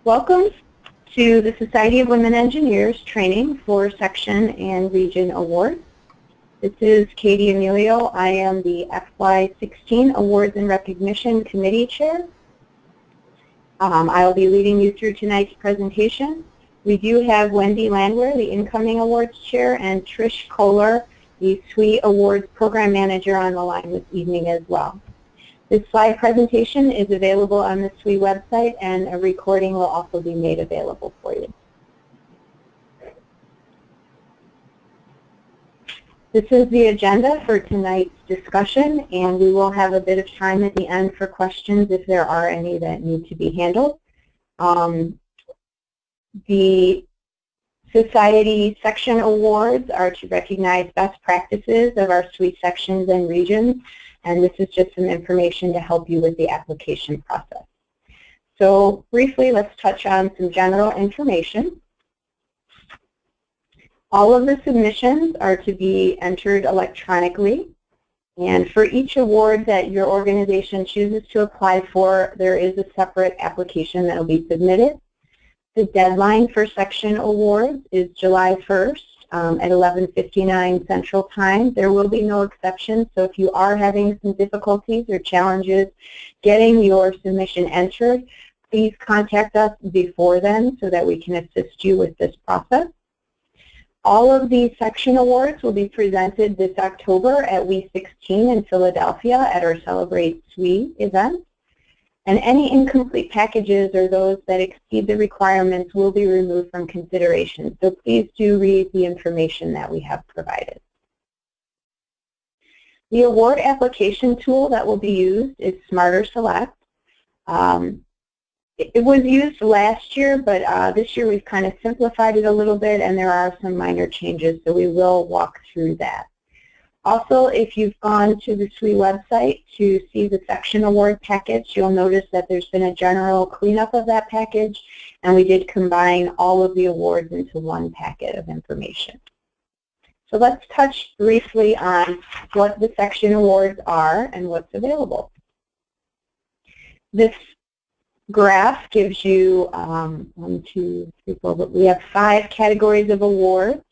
Welcome to the Society of Women Engineers training for Section and Region Awards. This is Katie Emilio. I am the FY16 Awards and Recognition Committee Chair. I will be leading you through tonight's presentation. We do have Wendy Landwehr, the Incoming Awards Chair, and Trish Kohler, the SWE Awards Program Manager, on the line this evening as well. This slide presentation is available on the SWE website, and a recording will also be made available for you. This is the agenda for tonight's discussion, and we will have a bit of time at the end for questions if there are any that need to be handled. The Society Section Awards are to recognize best practices of our SWE sections and regions, and this is just some information to help you with the application process. So briefly, let's touch on some general information. All of the submissions are to be entered electronically, and for each award that your organization chooses to apply for, there is a separate application that will be submitted. The deadline for section awards is July 1st at 11:59 Central Time. There will be no exceptions, so if you are having some difficulties or challenges getting your submission entered, please contact us before then so that we can assist you with this process. All of these section awards will be presented this October at SWE 16 in Philadelphia at our Celebrate SWE event. And any incomplete packages or those that exceed the requirements will be removed from consideration. So please do read the information that we have provided. The award application tool that will be used is Smarter Select. It was used last year, but this year we've kind of simplified it a little bit, and there are some minor changes, so we will walk through that. Also, if you've gone to the SWE website to see the section award package, you'll notice that there's been a general cleanup of that package, and we did combine all of the awards into one packet of information. So let's touch briefly on what the section awards are and what's available. This graph gives you 1, 2, 3, 4, but we have 5 categories of awards: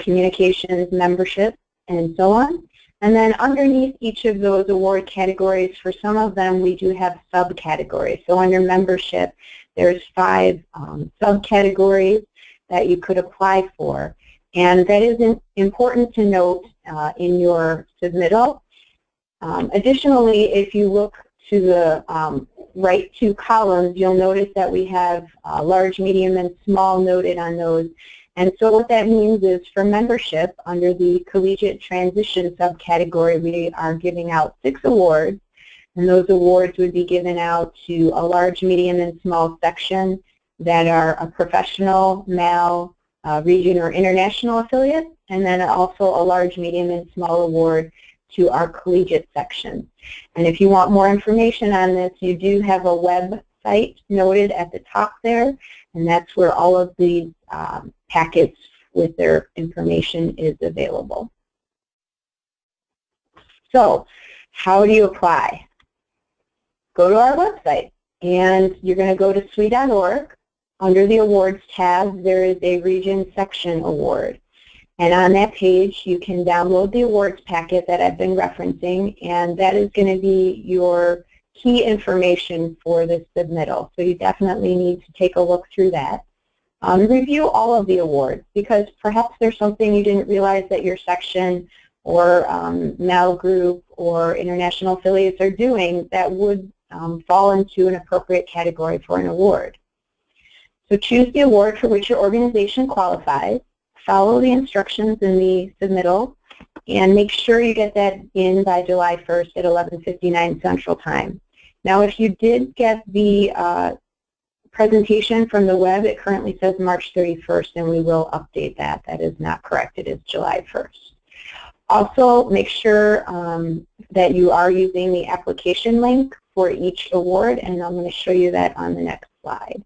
communications, membership, and so on. And then underneath each of those award categories, for some of them we do have subcategories. So under membership, there's 5 subcategories that you could apply for. And that is important to note in your submittal. Additionally, if you look to the right 2 columns, you'll notice that we have large, medium, and small noted on those. And so what that means is for membership, under the Collegiate Transition subcategory, we are giving out 6 awards, and those awards would be given out to a large, medium, and small section that are a professional, MAL, region, or international affiliate, and then also a large, medium, and small award to our collegiate section. And if you want more information on this, you do have a website noted at the top there, and that's where all of these packets with their information is available. So how do you apply? Go to our website, and you're going to go to SWE.org. Under the awards tab, there is a region section award. And on that page, you can download the awards packet that I've been referencing, and that is going to be your key information for this submittal. So you definitely need to take a look through that. Review all of the awards, because perhaps there's something you didn't realize that your section or MAL group or international affiliates are doing that would fall into an appropriate category for an award. So choose the award for which your organization qualifies, follow the instructions in the submittal, and make sure you get that in by July 1st at 11:59 Central Time. Now, if you did get the presentation from the web, it currently says March 31st, and we will update that. That is not correct. It is July 1st. Also, make sure that you are using the application link for each award, and I'm going to show you that on the next slide.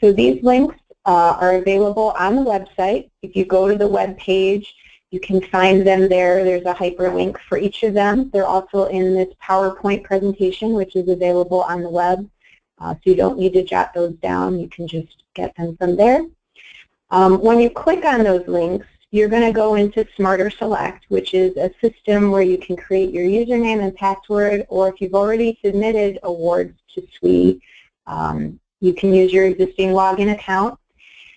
So these links are available on the website. If you go to the web page, you can find them there. There's a hyperlink for each of them. They're also in this PowerPoint presentation, which is available on the web. so you don't need to jot those down. You can just get them from there. When you click on those links, you're going to go into Smarter Select, which is a system where you can create your username and password, or if you've already submitted awards to SWE, you can use your existing login account.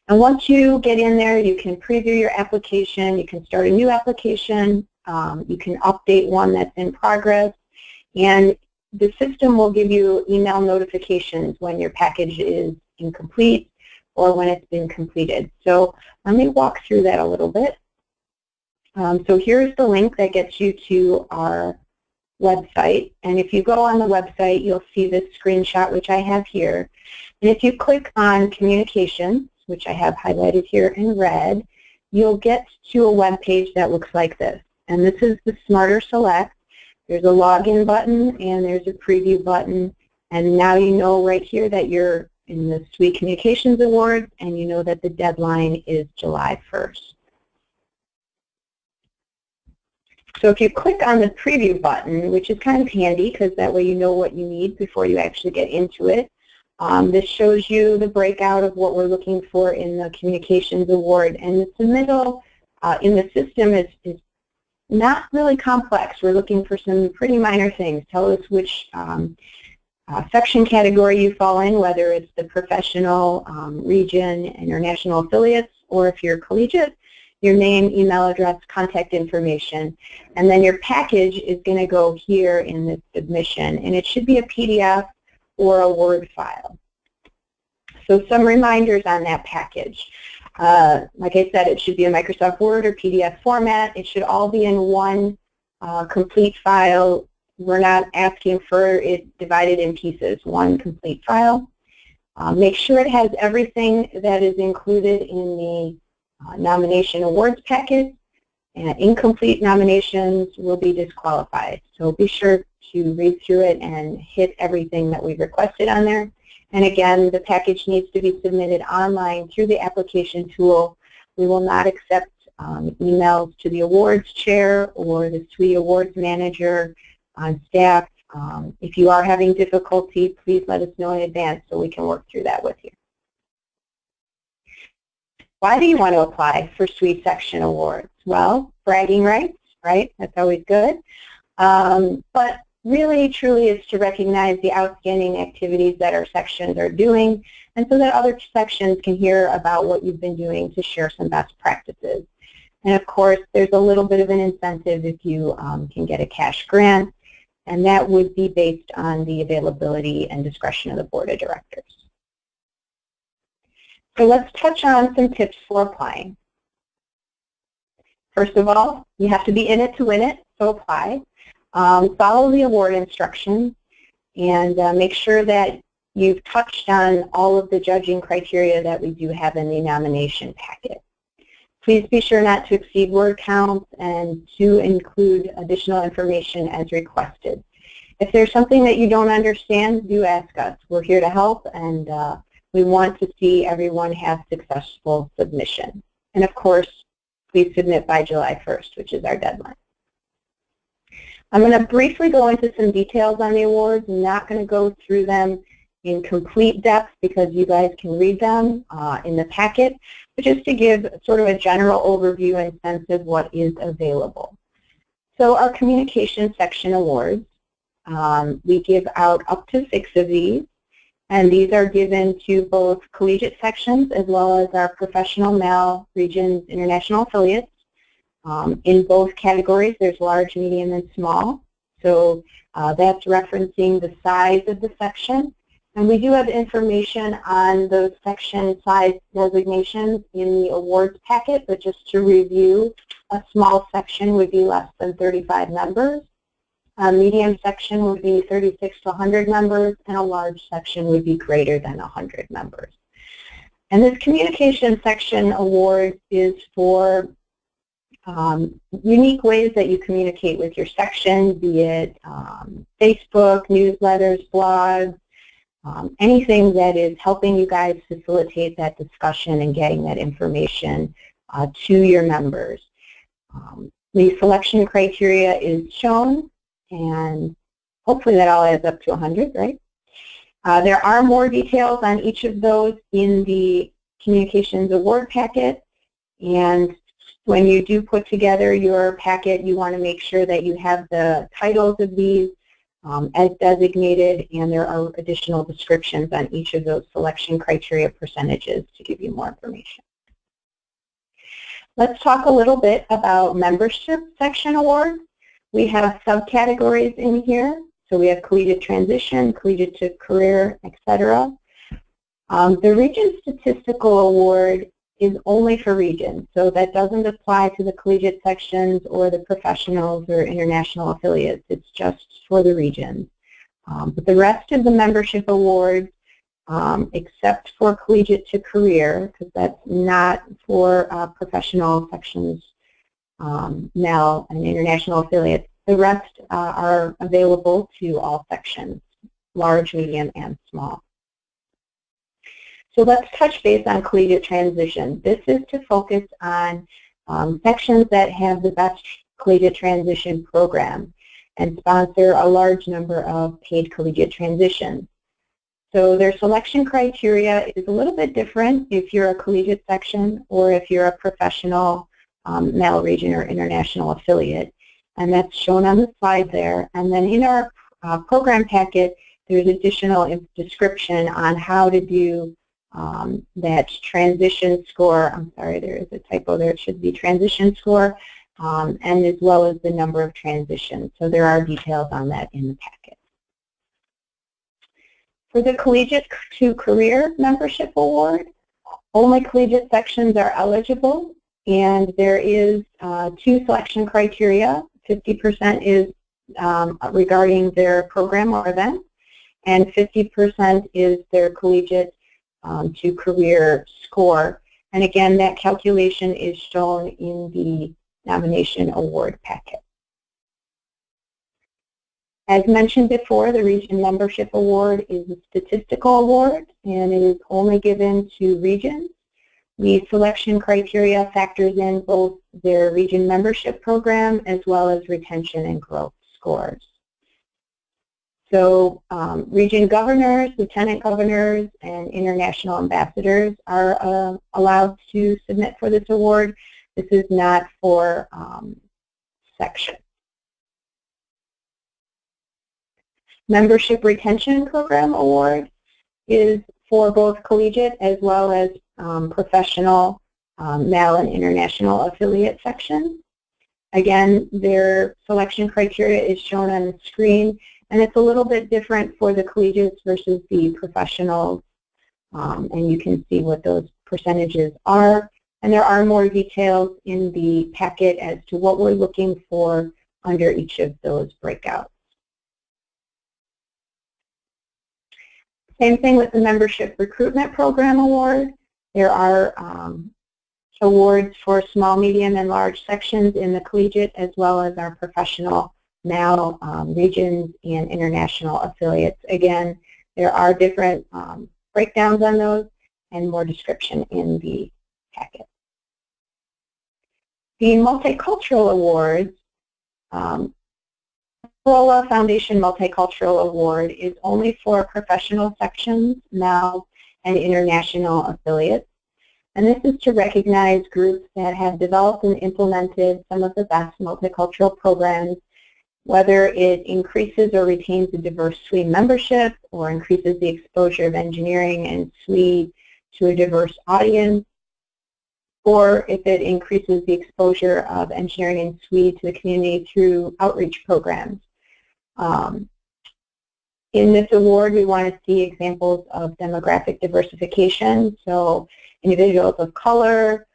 And once you get in there, you can preview your application, you can start a new application, you can update one that's in progress, and the system will give you email notifications when your package is incomplete or when it's been completed. So let me walk through that a little bit. So here's the link that gets you to our website, and if you go on the website, you'll see this screenshot, which I have here. And if you click on Communications, which I have highlighted here in red, you'll get to a web page that looks like this. And this is the Smarter Select. There's a login button and there's a preview button. And now you know right here that you're in the SWE Communications Awards, and you know that the deadline is July 1st. So if you click on the preview button, which is kind of handy because that way you know what you need before you actually get into it, this shows you the breakout of what we're looking for in the Communications Award. And the submittal in the system is not really complex. We're looking for some pretty minor things. Tell us which section category you fall in, whether it's the professional, region, international affiliates, or if you're collegiate, your name, email address, contact information. And then your package is going to go here in the submission, and it should be a PDF or a Word file. So some reminders on that package. Like I said, it should be a Microsoft Word or PDF format. It should all be in one complete file. We're not asking for it divided in pieces, one complete file. Make sure it has everything that is included in the nomination awards packet. And incomplete nominations will be disqualified. So be sure to read through it and hit everything that we've requested on there. And again, the package needs to be submitted online through the application tool. We will not accept emails to the awards chair or the SWE awards manager on staff. If you are having difficulty, please let us know in advance so we can work through that with you. Why do you want to apply for SWE Section awards? Well, bragging rights, right? That's always good. But really, truly, is to recognize the outstanding activities that our sections are doing, and so that other sections can hear about what you've been doing to share some best practices. And of course, there's a little bit of an incentive if you can get a cash grant, and that would be based on the availability and discretion of the Board of Directors. So let's touch on some tips for applying. First of all, you have to be in it to win it, so apply. Follow the award instructions and make sure that you've touched on all of the judging criteria that we do have in the nomination packet. Please be sure not to exceed word counts and to include additional information as requested. If there's something that you don't understand, do ask us. We're here to help, and we want to see everyone have successful submission. And of course, please submit by July 1st, which is our deadline. I'm going to briefly go into some details on the awards. I'm not going to go through them in complete depth because you guys can read them in the packet, but just to give sort of a general overview and sense of what is available. So our Communication Section awards, we give out up to 6 of these, and these are given to both collegiate sections as well as our professional, male, regions, international affiliates. In both categories, there's large, medium, and small. So that's referencing the size of the section. And we do have information on those section size designations in the awards packet, but just to review, a small section would be less than 35 members. A medium section would be 36 to 100 members, and a large section would be greater than 100 members. And this Communication Section award is for unique ways that you communicate with your section, be it Facebook, newsletters, blogs, anything that is helping you guys facilitate that discussion and getting that information to your members. The selection criteria is shown, and hopefully that all adds up to 100, right? There are more details on each of those in the Communications Award packet, and when you do put together your packet, you want to make sure that you have the titles of these as designated, and there are additional descriptions on each of those selection criteria percentages to give you more information. Let's talk a little bit about membership section awards. We have subcategories in here. So we have collegiate transition, collegiate to career, etc. The Region Statistical Award is only for regions, so that doesn't apply to the collegiate sections or the professionals or international affiliates. It's just for the regions. But the rest of the membership awards, except for collegiate to career, because that's not for professional sections, now and international affiliates, the rest are available to all sections, large, medium, and small. So let's touch base on collegiate transition. This is to focus on sections that have the best collegiate transition program and sponsor a large number of paid collegiate transitions. So their selection criteria is a little bit different if you're a collegiate section or if you're a professional MEL region or international affiliate. And that's shown on the slide there. And then in our program packet, there's additional description on how to do that transition score. I'm sorry, there is a typo there. It should be transition score, and as well as the number of transitions. So there are details on that in the packet. For the Collegiate to Career Membership Award, only collegiate sections are eligible, and there is 2 selection criteria. 50% is regarding their program or event, and 50% is their collegiate to career score. And again, that calculation is shown in the nomination award packet. As mentioned before, the Region Membership Award is a statistical award, and it is only given to regions. The selection criteria factors in both their region membership program as well as retention and growth scores. So region governors, lieutenant governors, and international ambassadors are allowed to submit for this award. This is not for section. Membership Retention Program Award is for both collegiate as well as professional MEL and international affiliate sections. Again, their selection criteria is shown on the screen, and it's a little bit different for the collegiates versus the professionals, and you can see what those percentages are. And there are more details in the packet as to what we're looking for under each of those breakouts. Same thing with the Membership Recruitment Program Award. There are awards for small, medium, and large sections in the collegiate as well as our professional MEL regions and international affiliates. Again, there are different breakdowns on those and more description in the packet. The Multicultural Awards, Corolla Foundation Multicultural Award is only for professional sections, MEL, and international affiliates. And this is to recognize groups that have developed and implemented some of the best multicultural programs, whether it increases or retains a diverse SWE membership or increases the exposure of engineering and SWE to a diverse audience, or if it increases the exposure of engineering and SWE to the community through outreach programs. In this award, we want to see examples of demographic diversification, so individuals of color,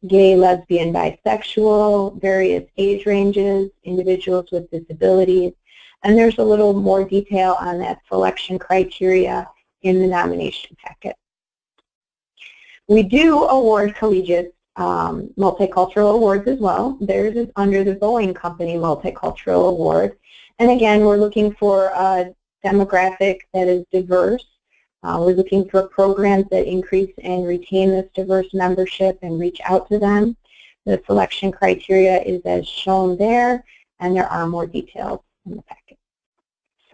gay, lesbian, bisexual, various age ranges, individuals with disabilities, and there's a little more detail on that selection criteria in the nomination packet. We do award collegiate multicultural awards as well. Theirs is under the Boeing Company Multicultural Award. And again, we're looking for a demographic that is diverse. We're looking for programs that increase and retain this diverse membership and reach out to them. The selection criteria is as shown there, and there are more details in the packet.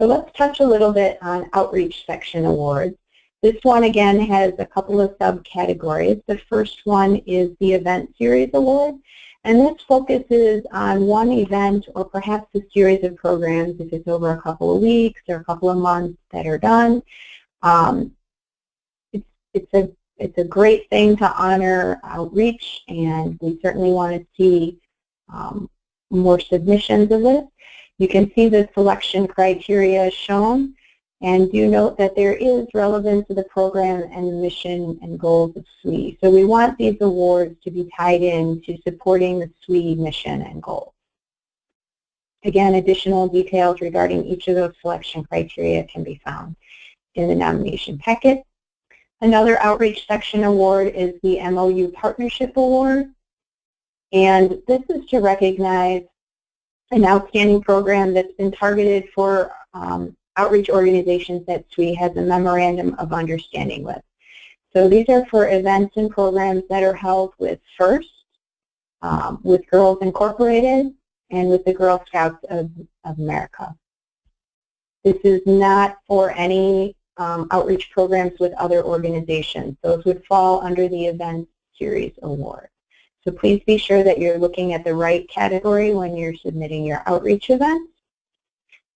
So let's touch a little bit on Outreach Section Awards. This one, again, has a couple of subcategories. The first one is the Event Series Award, and this focuses on one event or perhaps a series of programs if it's over a couple of weeks or a couple of months that are done. It's a great thing to honor outreach, and we certainly want to see more submissions of this. You can see the selection criteria shown, and do note that there is relevance to the program and the mission and goals of SWE. So we want these awards to be tied in to supporting the SWE mission and goals. Again, additional details regarding each of those selection criteria can be found in the nomination packet. Another Outreach Section Award is the MOU Partnership Award, and this is to recognize an outstanding program that's been targeted for outreach organizations that SWE has a Memorandum of Understanding with. So these are for events and programs that are held with FIRST, with Girls Incorporated, and with the Girl Scouts of America. This is not for any outreach programs with other organizations. Those would fall under the Event Series Award. So please be sure that you're looking at the right category when you're submitting your outreach events.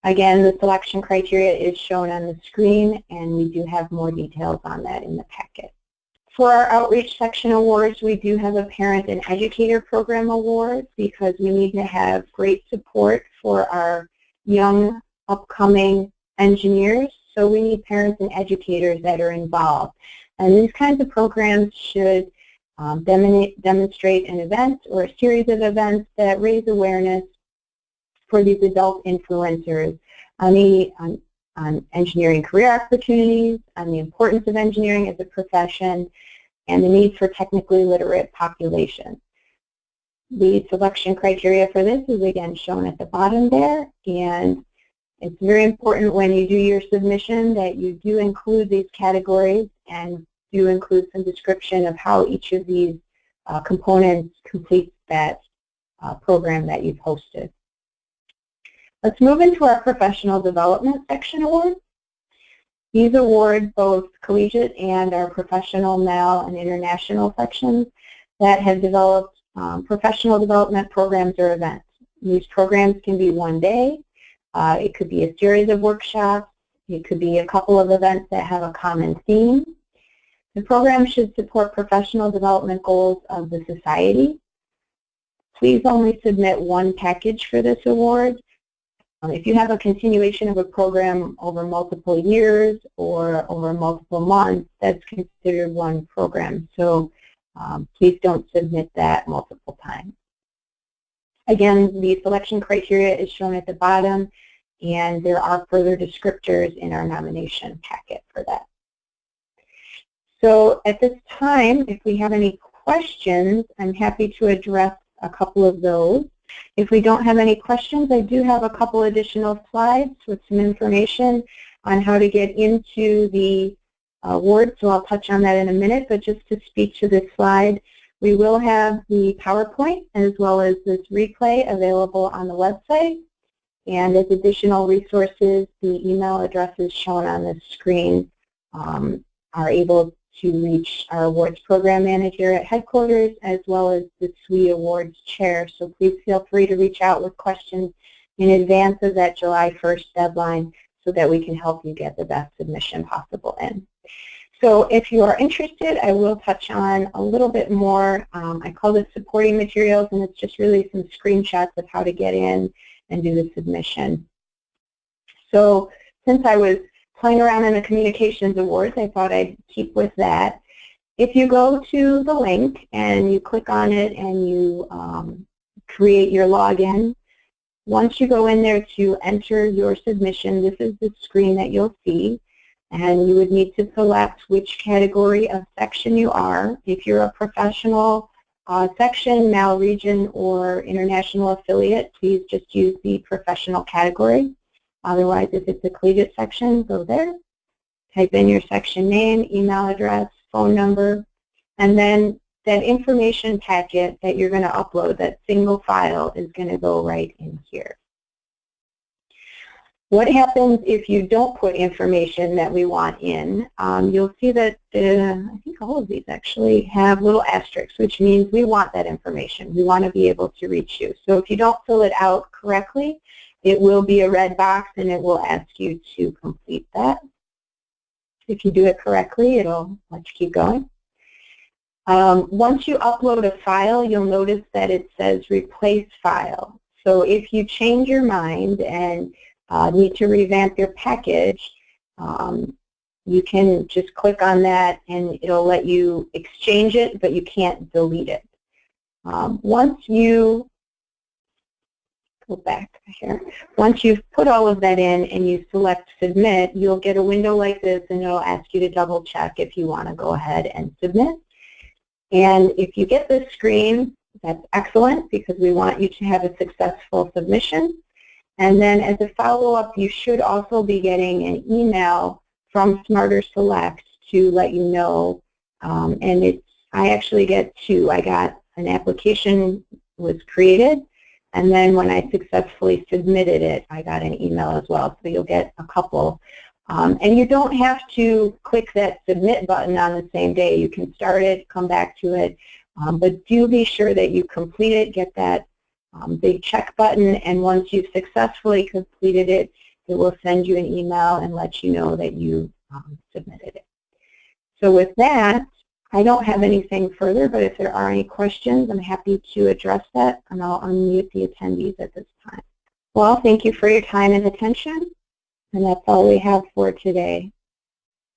Again, the selection criteria is shown on the screen, and we do have more details on that in the packet. For our Outreach Section Awards, we do have a Parent and Educator Program Award because we need to have great support for our young, upcoming engineers. So we need parents and educators that are involved. And these kinds of programs should demonstrate an event or a series of events that raise awareness for these adult influencers on engineering career opportunities, on the importance of engineering as a profession, and the need for technically literate population. The selection criteria for this is again shown at the bottom there, and it's very important when you do your submission that you do include these categories and do include some description of how each of these components completes that program that you've hosted. Let's move into our Professional Development Section Awards. These award both collegiate and our professional, MEL, and international sections that have developed professional development programs or events. These programs can be one day. It could be a series of workshops. It could be a couple of events that have a common theme. The program should support professional development goals of the society. Please only submit one package for this award. If you have a continuation of a program over multiple years or over multiple months, that's considered one program. So please don't submit that multiple times. Again, the selection criteria is shown at the bottom, and there are further descriptors in our nomination packet for that. So at this time, if we have any questions, I'm happy to address a couple of those. If we don't have any questions, I do have a couple additional slides with some information on how to get into the award, so I'll touch on that in a minute, but just to speak to this slide, we will have the PowerPoint as well as this replay available on the website. And as additional resources, the email addresses shown on the screen are able to reach our awards program manager at headquarters as well as the SWE Awards chair. So please feel free to reach out with questions in advance of that July 1st deadline so that we can help you get the best submission possible in. So if you are interested, I will touch on a little bit more. I call this supporting materials, and it's just really some screenshots of how to get in and do the submission. So since I was playing around in the Communications Awards, I thought I'd keep with that. If you go to the link and you click on it and you create your login, once you go in there to enter your submission, this is the screen that you'll see, and you would need to select which category of section you are. If you're a professional section, MEL region, or international affiliate, please just use the professional category. Otherwise, if it's a collegiate section, go there, type in your section name, email address, phone number, and then that information packet that you're going to upload, that single file, is going to go right in here. What happens if you don't put information that we want in? You'll see that I think all of these actually have little asterisks, which means we want that information. We want to be able to reach you. So if you don't fill it out correctly, it will be a red box and it will ask you to complete that. If you do it correctly, it'll let you keep going. Once you upload a file, you'll notice that it says replace file. So if you change your mind and need to revamp your package, you can just click on that and it'll let you exchange it, but you can't delete it. Once you go back here, once you've put all of that in and you select submit, you'll get a window like this and it'll ask you to double check if you want to go ahead and submit. And if you get this screen, that's excellent because we want you to have a successful submission. And then as a follow-up, you should also be getting an email from Smarter Select to let you know. And I actually get two. I got an application was created, and then when I successfully submitted it, I got an email as well. So you'll get a couple. And you don't have to click that submit button on the same day. You can start it, come back to it, but do be sure that you complete it, get that big check button, and once you've successfully completed it, it will send you an email and let you know that you submitted it. So with that, I don't have anything further, but if there are any questions, I'm happy to address that, and I'll unmute the attendees at this time. Well, thank you for your time and attention, and that's all we have for today.